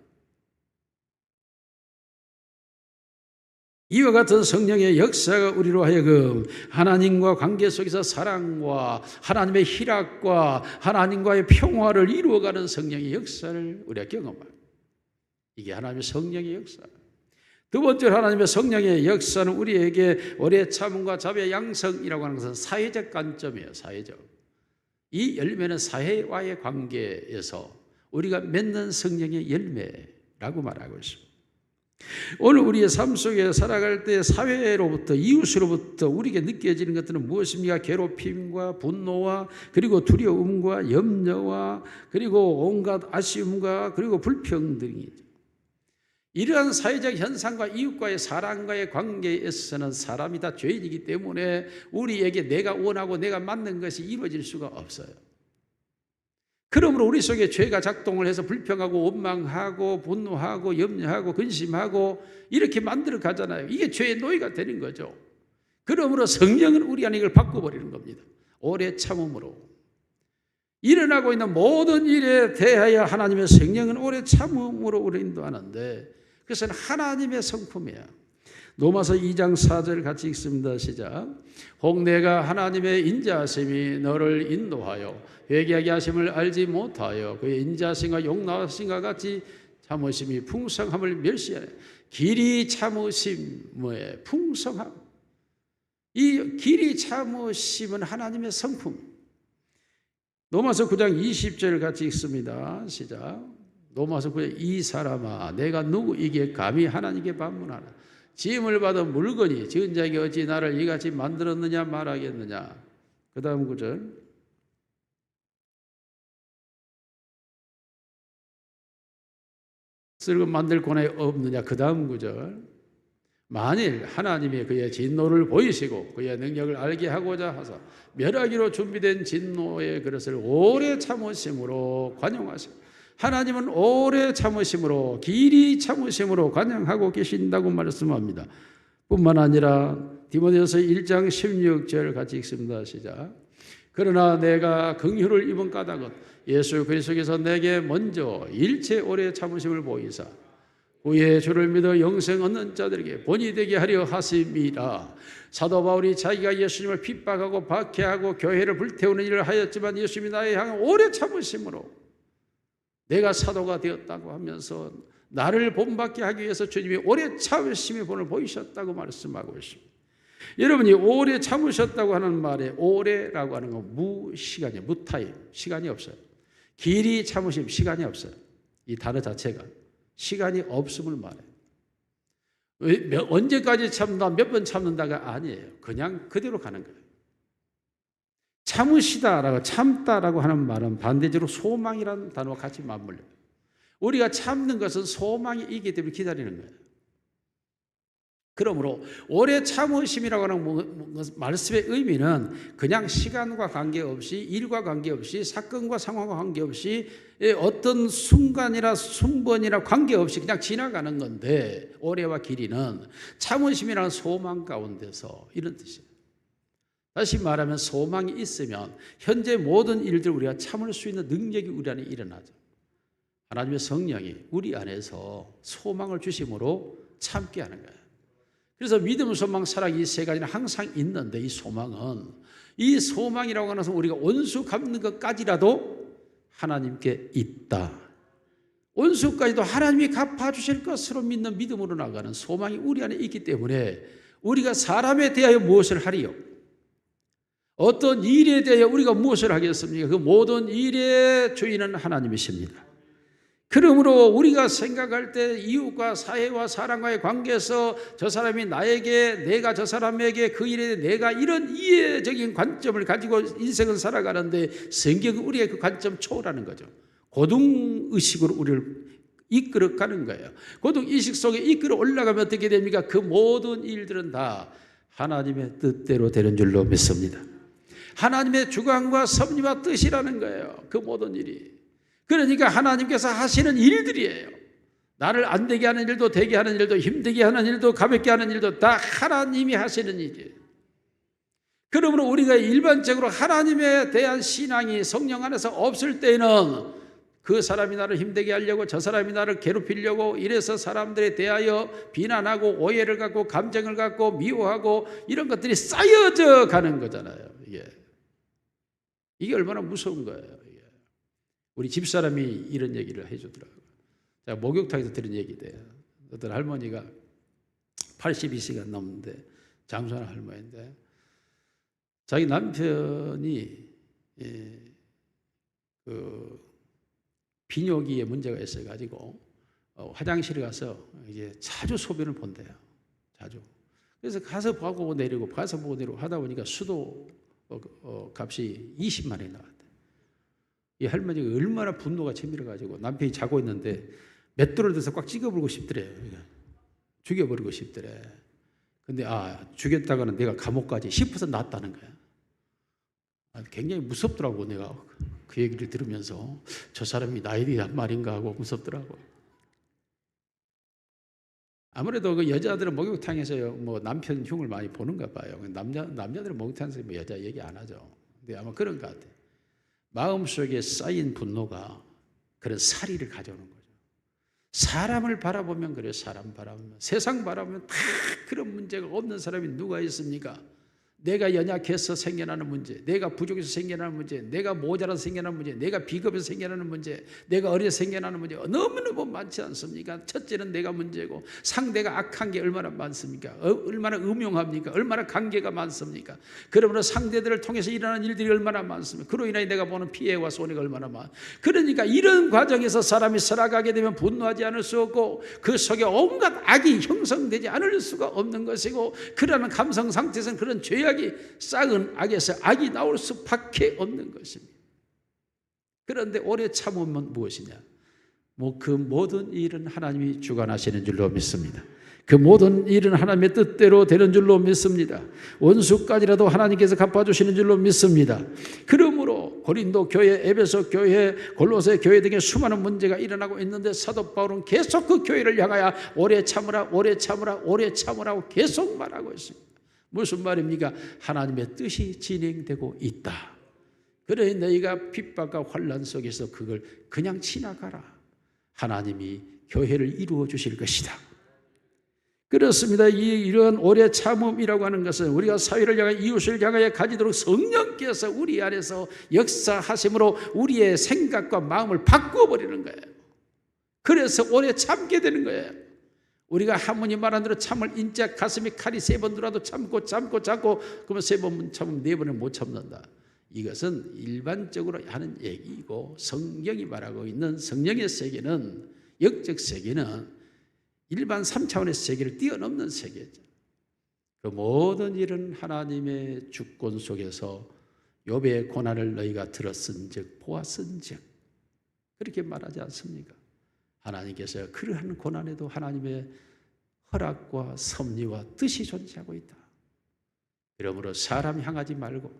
이와 같은 성령의 역사가 우리로 하여금 하나님과 관계 속에서 사랑과 하나님의 희락과 하나님과의 평화를 이루어가는 성령의 역사를 우리가 경험합니다. 이게 하나님의 성령의 역사. 두 번째로 하나님의 성령의 역사는 우리에게 오래 참음과 자비의 양성이라고 하는 것은 사회적 관점이에요. 사회적. 이 열매는 사회와의 관계에서 우리가 맺는 성령의 열매라고 말하고 있습니다. 오늘 우리의 삶 속에 살아갈 때 사회로부터 이웃으로부터 우리에게 느껴지는 것들은 무엇입니까? 괴롭힘과 분노와 그리고 두려움과 염려와 그리고 온갖 아쉬움과 그리고 불평등이죠. 이러한 사회적 현상과 이웃과의 사람과의 관계에서는 사람이 다 죄인이기 때문에 우리에게 내가 원하고 내가 맞는 것이 이루어질 수가 없어요. 그러므로 우리 속에 죄가 작동을 해서 불평하고 원망하고 분노하고 염려하고 근심하고 이렇게 만들어 가잖아요. 이게 죄의 노예가 되는 거죠. 그러므로 성령은 우리 안에 이걸 바꿔버리는 겁니다. 오래 참음으로. 일어나고 있는 모든 일에 대하여 하나님의 성령은 오래 참음으로 우리를 인도하는데 그것은 하나님의 성품이야. 로마서 2장 4절 같이 읽습니다. 시작. 혹 내가 하나님의 인자하심이 너를 인도하여 회개하게 하심을 알지 못하여 그의 인자하심과 용납하심과 같이 참으심이 풍성함을 멸시하네. 길이 참으심의 풍성함. 이 길이 참으심은 하나님의 성품. 로마서 9장 20절 같이 읽습니다. 시작. 로마서 9장 이 사람아 내가 누구이기에 감히 하나님께 반문하나. 지음을 받은 물건이 지은 자에게 어찌 나를 이같이 만들었느냐 말하겠느냐. 그 다음 구절. 쓸고 만들 권한이 없느냐. 그 다음 구절. 만일 하나님이 그의 진노를 보이시고 그의 능력을 알게 하고자 하사 멸하기로 준비된 진노의 그릇을 오래 참으심으로 관용하시고 하나님은 오래 참으심으로 길이 참으심으로 관용하고 계신다고 말씀합니다. 뿐만 아니라 디모데후서 1장 16절 같이 읽습니다. 시작. 그러나 내가 긍휼을 입은 까닭은 예수 그리스도께서 내게 먼저 일체 오래 참으심을 보이사 그의 주를 믿어 영생 얻는 자들에게 본이 되게 하려 하심이라. 사도 바울이 자기가 예수님을 핍박하고 박해하고 교회를 불태우는 일을 하였지만 예수님이 나의 향해 오래 참으심으로 내가 사도가 되었다고 하면서 나를 본받게 하기 위해서 주님이 오래 참으심의 본을 보이셨다고 말씀하고 있습니다. 여러분이 오래 참으셨다고 하는 말에 오래라고 하는 건 무시간이에요. 무타임. 시간이 없어요. 길이 참으심 시간이 없어요. 이 단어 자체가 시간이 없음을 말해요. 언제까지 참는다, 몇 번 참는다가 아니에요. 그냥 그대로 가는 거예요. 참으시다라고 참다라고 하는 말은 반대적으로 소망이라는 단어와 같이 맞물려요. 우리가 참는 것은 소망이 있기 때문에 기다리는 거예요. 그러므로 오래 참으심이라고 하는 말씀의 의미는 그냥 시간과 관계없이, 일과 관계없이, 사건과 상황과 관계없이, 어떤 순간이나 순번이나 관계없이 그냥 지나가는 건데, 오래와 길이는 참으심이라는 소망 가운데서, 이런 뜻이에요. 다시 말하면 소망이 있으면 현재 모든 일들 우리가 참을 수 있는 능력이 우리 안에 일어나죠. 하나님의 성령이 우리 안에서 소망을 주심으로 참게 하는 거예요. 그래서 믿음, 소망, 사랑 이 세 가지는 항상 있는데, 이 소망이라고 하는 것은 우리가 원수 갚는 것까지라도 하나님께 있다. 원수까지도 하나님이 갚아주실 것으로 믿는 믿음으로 나가는 소망이 우리 안에 있기 때문에 우리가 사람에 대하여 무엇을 하리요? 어떤 일에 대하여 우리가 무엇을 하겠습니까? 그 모든 일의 주인은 하나님이십니다. 그러므로 우리가 생각할 때 이웃과 사회와 사람과의 관계에서 저 사람이 나에게, 내가 저 사람에게, 그 일에 내가, 이런 이해적인 관점을 가지고 인생을 살아가는데 성경은 우리의 그 관점 초월하는 거죠. 고등의식으로 우리를 이끌어가는 거예요. 고등의식 속에 이끌어 올라가면 어떻게 됩니까? 그 모든 일들은 다 하나님의 뜻대로 되는 줄로 믿습니다. 하나님의 주관과 섭리와 뜻이라는 거예요. 그 모든 일이. 그러니까 하나님께서 하시는 일들이에요. 나를 안 되게 하는 일도, 되게 하는 일도, 힘들게 하는 일도, 가볍게 하는 일도 다 하나님이 하시는 일이에요. 그러므로 우리가 일반적으로 하나님에 대한 신앙이 성령 안에서 없을 때에는 그 사람이 나를 힘들게 하려고, 저 사람이 나를 괴롭히려고, 이래서 사람들에 대하여 비난하고 오해를 갖고 감정을 갖고 미워하고 이런 것들이 쌓여져 가는 거잖아요. 이게 얼마나 무서운 거예요. 우리 집사람이 이런 얘기를 해주더라고요. 제가 목욕탕에서 들은 얘기인데, 어떤 할머니가 82세가 넘는데 장수하는 할머니인데, 자기 남편이 그 비뇨기에 문제가 있어가지고 화장실에 가서 이제 자주 소변을 본대요. 자주. 그래서 가서 보고 내리고 가서 보고 내리고 하다 보니까 수도 값이 20만 원이 나왔대. 이 할머니가 얼마나 분노가 치밀어가지고 남편이 자고 있는데 맷돌을 들어서 꽉 찍어버리고 싶더래요. 죽여버리고 싶더래. 근데 죽였다가는 내가 감옥까지 싶어서 놨다는 거야. 굉장히 무섭더라고. 내가 그 얘기를 들으면서 저 사람이 나에 대한 말인가 하고 무섭더라고. 아무래도 그 여자들은 목욕탕에서 뭐 남편 흉을 많이 보는가 봐요. 남자들은 목욕탕에서 뭐 여자 얘기 안 하죠. 근데 아마 그런 것 같아요. 마음속에 쌓인 분노가 그런 살이를 가져오는 거죠. 사람을 바라보면 그래요. 사람 바라보면. 세상 바라보면 다 그런 문제가 없는 사람이 누가 있습니까? 내가 연약해서 생겨나는 문제, 내가 부족해서 생겨나는 문제, 내가 모자라서 생겨나는 문제, 내가 비겁해서 생겨나는 문제, 내가 어려서 생겨나는 문제 너무너무 많지 않습니까? 첫째는 내가 문제고, 상대가 악한 게 얼마나 많습니까? 얼마나 음흉합니까? 얼마나 관계가 많습니까? 그러므로 상대들을 통해서 일어나는 일들이 얼마나 많습니까? 그로 인하여 내가 보는 피해와 손해가 얼마나 많아. 그러니까 이런 과정에서 사람이 살아가게 되면 분노하지 않을 수 없고, 그 속에 온갖 악이 형성되지 않을 수가 없는 것이고, 그러한 감성 상태에서는 그런 죄악이 싹은 악에서 악이 나올 수밖에 없는 것입니다. 그런데 오래 참으면 무엇이냐? 그 모든 일은 하나님이 주관하시는 줄로 믿습니다. 그 모든 일은 하나님의 뜻대로 되는 줄로 믿습니다. 원수까지라도 하나님께서 갚아주시는 줄로 믿습니다. 그러므로 고린도 교회, 에베소 교회, 골로새 교회 등의 수많은 문제가 일어나고 있는데 사도 바울은 계속 그 교회를 향하여 오래 참으라, 오래 참으라, 오래 참으라고 계속 말하고 있습니다. 무슨 말입니까? 하나님의 뜻이 진행되고 있다. 그래 너희가 핍박과 환난 속에서 그걸 그냥 지나가라. 하나님이 교회를 이루어 주실 것이다. 그렇습니다. 이러한 오래 참음이라고 하는 것은 우리가 사회를 향해 이웃을 향하여 가지도록 성령께서 우리 안에서 역사하심으로 우리의 생각과 마음을 바꿔버리는 거예요. 그래서 오래 참게 되는 거예요. 우리가 하모니 말한 대로 참을 인자 가슴에 칼이 3번 들어도 참고 그러면 3번 참으면 4번을 못 참는다. 이것은 일반적으로 하는 얘기이고, 성경이 말하고 있는 성령의 세계는, 영적 세계는 일반 3차원의 세계를 뛰어넘는 세계죠. 그 모든 일은 하나님의 주권 속에서 욥의 고난을 너희가 들었은즉 보았은즉 그렇게 말하지 않습니까? 하나님께서 그러한 고난에도 하나님의 허락과 섭리와 뜻이 존재하고 있다. 그러므로 사람 향하지 말고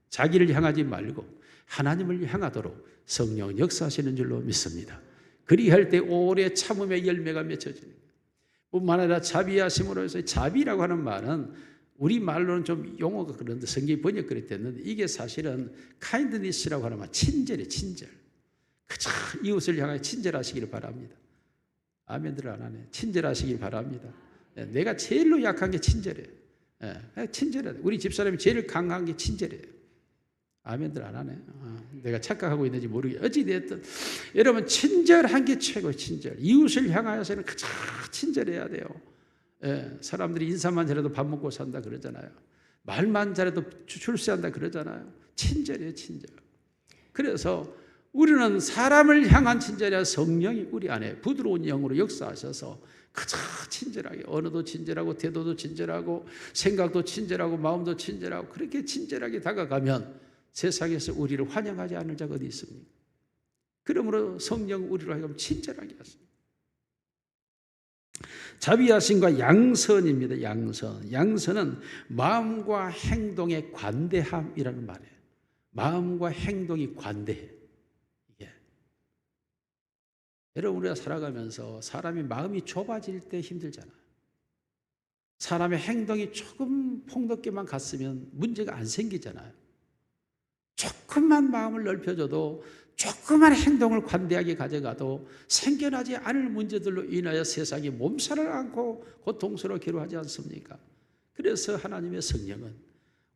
자기를 향하지 말고 하나님을 향하도록 성령은 역사하시는 줄로 믿습니다. 그리할 때 오래 참음의 열매가 맺혀지는 거예요. 뿐만 아니라 자비하심으로 해서, 자비라고 하는 말은 우리 말로는 좀 용어가 그런데 성경이 번역그랬 됐는데, 이게 사실은 kindness라고 하는 말, 친절이에요. 친절. 그저 이웃을 향하여 친절하시기를 바랍니다. 아멘들 안 하네. 친절하시길 바랍니다. 내가 제일로 약한 게 친절이에요. 친절해야 돼. 우리 집사람이 제일 강한 게 친절이에요. 아멘들 안 하네. 내가 착각하고 있는지 모르겠어요. 어찌됐든 여러분, 친절한 게 최고의 친절. 이웃을 향하여서는 그저 친절해야 돼요. 사람들이 인사만 잘해도 밥 먹고 산다 그러잖아요. 말만 잘해도 출세한다 그러잖아요. 친절이에요, 친절. 그래서 우리는 사람을 향한 친절이 아니라 성령이 우리 안에 부드러운 영으로 역사하셔서 그저 친절하게, 언어도 친절하고 태도도 친절하고 생각도 친절하고 마음도 친절하고, 그렇게 친절하게 다가가면 세상에서 우리를 환영하지 않을 자가 어디 있습니까? 그러므로 성령 우리로 하여금 친절하게 하십니다. 자비하심과 양선입니다. 양선. 양선은 마음과 행동의 관대함이라는 말이에요. 마음과 행동이 관대해. 여러분, 우리가 살아가면서 사람이 마음이 좁아질 때 힘들잖아요. 사람의 행동이 조금 폭넓게만 갔으면 문제가 안 생기잖아요. 조금만 마음을 넓혀줘도, 조그만 행동을 관대하게 가져가도 생겨나지 않을 문제들로 인하여 세상이 몸살을 앓고 고통스러워 괴로워하지 않습니까? 그래서 하나님의 성령은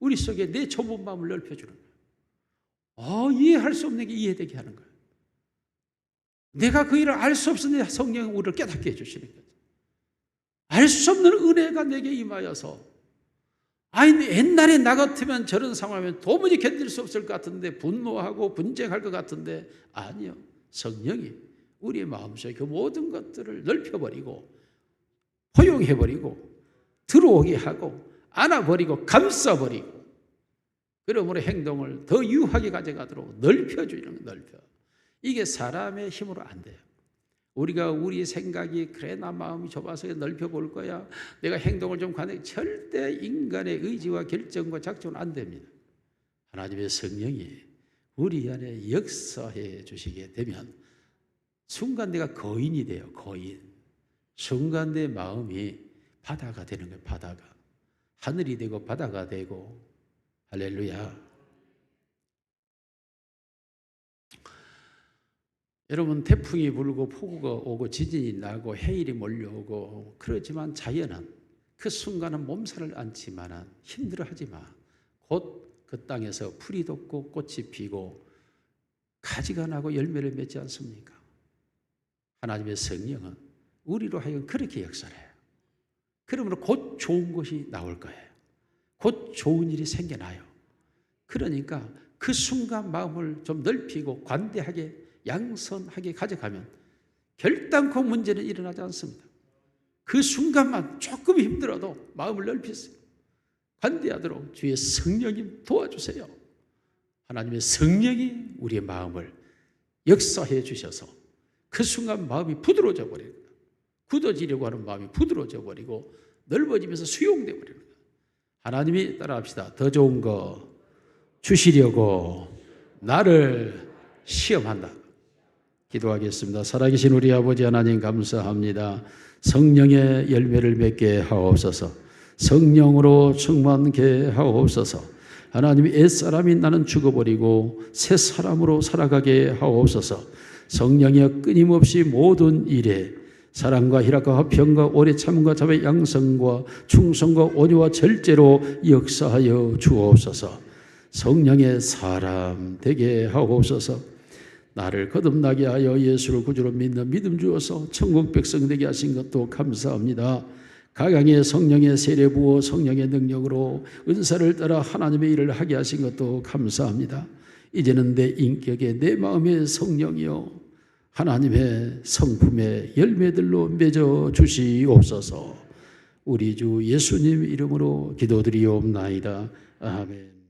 우리 속에 내 좁은 마음을 넓혀주는 거예요. 이해할 수 없는 게 이해되게 하는 거예요. 내가 그 일을 알 수 없었는데 성령이 우리를 깨닫게 해주시는 거죠. 알 수 없는 은혜가 내게 임하여서, 옛날에 나 같으면 저런 상황이면 도무지 견딜 수 없을 것 같은데, 분노하고 분쟁할 것 같은데, 아니요. 성령이 우리의 마음속에 그 모든 것들을 넓혀버리고 허용해버리고 들어오게 하고 안아버리고 감싸버리고, 그러므로 행동을 더 유하게 가져가도록 넓혀주는 거예요. 넓혀. 이게 사람의 힘으로 안 돼요. 우리가 우리 생각이, 그래 나 마음이 좁아서 넓혀볼 거야, 내가 행동을 좀 관대, 절대 인간의 의지와 결정과 작정은 안 됩니다. 하나님의 성령이 우리 안에 역사해 주시게 되면 순간 내가 거인이 돼요. 거인. 순간 내 마음이 바다가 되는 거예요. 바다가. 하늘이 되고 바다가 되고. 할렐루야. 여러분, 태풍이 불고 폭우가 오고 지진이 나고 해일이 몰려오고 그렇지만 자연은 그 순간은 몸살을 앓지만 힘들어하지 마. 곧 그 땅에서 풀이 돋고 꽃이 피고 가지가 나고 열매를 맺지 않습니까? 하나님의 성령은 우리로 하여금 그렇게 역사를 해요. 그러므로 곧 좋은 것이 나올 거예요. 곧 좋은 일이 생겨나요. 그러니까 그 순간 마음을 좀 넓히고 관대하게 양선하게 가져가면 결단코 문제는 일어나지 않습니다. 그 순간만 조금 힘들어도 마음을 넓히세요. 관대하도록 주의 성령님 도와주세요. 하나님의 성령이 우리의 마음을 역사해 주셔서 그 순간 마음이 부드러워져 버립니다. 굳어지려고 하는 마음이 부드러워져 버리고 넓어지면서 수용되어 버립니다. 하나님이 따라합시다. 더 좋은 거 주시려고 나를 시험한다. 기도하겠습니다. 살아계신 우리 아버지 하나님 감사합니다. 성령의 열매를 맺게 하옵소서. 성령으로 충만케 하옵소서. 하나님이 옛사람이 나는 죽어버리고 새 사람으로 살아가게 하옵소서. 성령의 끊임없이 모든 일에 사랑과 희락과 화평과 오래 참음과 자비와 양성과 충성과 온유와 절제로 역사하여 주옵소서. 성령의 사람 되게 하옵소서. 나를 거듭나게 하여 예수를 구주로 믿는 믿음 주어서 천국 백성 되게 하신 것도 감사합니다. 각양의 성령의 세례 부어 성령의 능력으로 은사를 따라 하나님의 일을 하게 하신 것도 감사합니다. 이제는 내 인격에 내 마음의 성령이요 하나님의 성품의 열매들로 맺어 주시옵소서. 우리 주 예수님 이름으로 기도드리옵나이다. 아멘.